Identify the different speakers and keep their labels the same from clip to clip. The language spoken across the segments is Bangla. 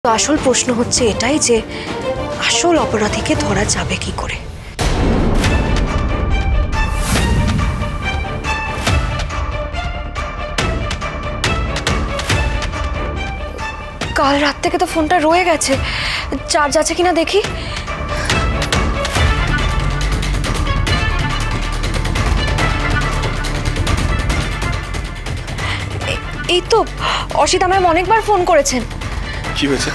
Speaker 1: তো আসল প্রশ্ন হচ্ছে এটাই যে আসল অপরাধীকে ধরা যাবে কি করে। কাল রাত থেকে তো ফোনটা রয়ে গেছে, চার্জ আছে কিনা দেখি। এই তো অসিত আমায় অনেকবার ফোন করেছেন।
Speaker 2: কি হয়েছে?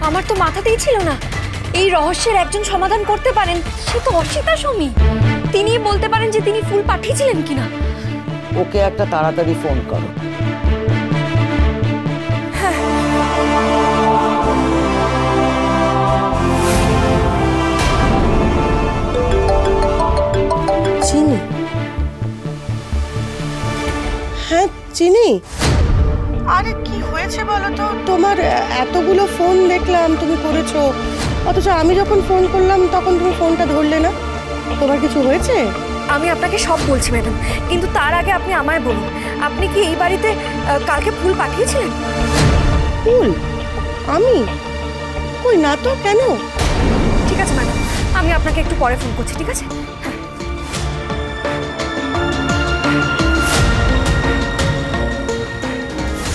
Speaker 1: আমার তো মাথাতেই ছিল না এই রহস্যের একজন সমাধান করতে পারেন সে তো অসিতা সমী। তিনি বলতে পারেন যে তিনি ফুল পাঠিয়েছিলেন কিনা।
Speaker 3: ওকে একটা তাড়াতাড়ি ফোন করো।
Speaker 4: চিনি? হ্যাঁ চিনি। আরে কি হয়েছে বলো তো? তোমার এতগুলো ফোন দেখলাম তুমি করেছো, অথচ আমি যখন ফোন করলাম তখন তুমি ফোনটা ধরলে না। তোমার কিছু হয়েছে?
Speaker 1: আমি আপনাকে সব বলছি ম্যাডাম, কিন্তু তার আগে আপনি আমায় বলুন, আপনি কি এই বাড়িতে কালকে ফুল পাঠিয়েছিলেন?
Speaker 4: ফুল? আমি? কই না তো, কেন?
Speaker 1: ঠিক আছে ম্যাডাম, আমি আপনাকে একটু পরে ফোন করছি, ঠিক আছে?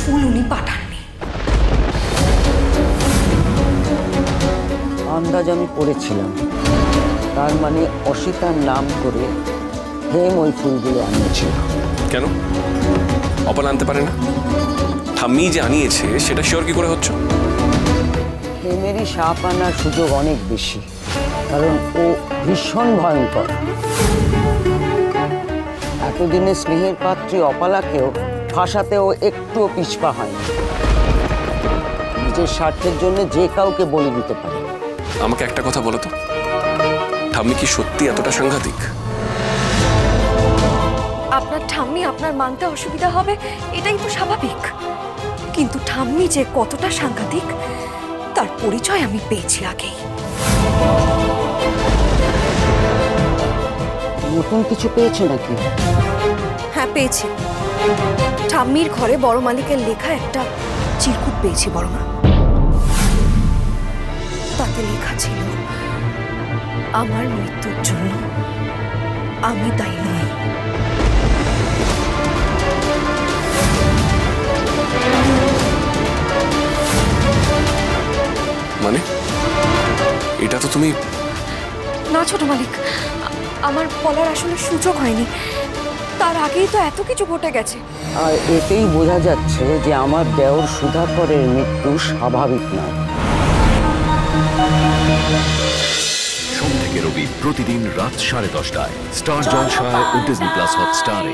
Speaker 1: ফুল উনি পাঠাননি।
Speaker 3: আন্দাজ আমি করেছিলাম, তার মানে অসিতার নাম করে হেম ওই ফুলগুলো আনিয়েছিল।
Speaker 2: কেন অপন আনতে পারে না? ঠাম্মি যে আনিয়েছে সেটা শিওর কি করে হচ্ছে?
Speaker 3: হেমেরই সাপ আনার সুযোগ অনেক বেশি, কারণ ও ভীষণ ভয়ঙ্কর। এতদিনে স্নেহের পাত্রী অপালাকেও ফাঁসাতেও একটুও পিছপা হয়নি। নিজের স্বার্থের জন্য যে কাউকে বলি দিতে পারে।
Speaker 2: আমাকে একটা কথা বলো তো, ঠাম্মি কি সত্যি এতটা সাংঘাতিক?
Speaker 1: আপনার ঠাম্মি আপনার মানতে অসুবিধা হবে এটাই তো স্বাভাবিক, কিন্তু ঠাম্মি যে কতটা সাংঘাতিক তার পরিচয় আমি পেয়েছি আগেই।
Speaker 3: নতুন কিছু পেয়েছো নাকি?
Speaker 1: হ্যাঁ পেয়েছি, ঠাম্মির ঘরে বড় মালিকের লেখা একটা চিরকুট পেয়েছি বড় মা। তাতে লেখা ছিল, আমার মৃত্যুর জন্য আমি দায়ী নই।
Speaker 2: মানে এটা তো তুমি...
Speaker 1: না ছোট মালিক, আমার বলার আসলে সুযোগ হয়নি, তার আগেই তো এত কিছু ঘটে গেছে।
Speaker 3: আর এতেই বোঝা যাচ্ছে যে আমার দেওর সুধাকরের মৃত্যু স্বাভাবিক নয়।
Speaker 5: সোম থেকে রবি প্রতিদিন রাত 10:30টায় স্টার জলসায় ও ডিজনি প্লাস হটস্টারে।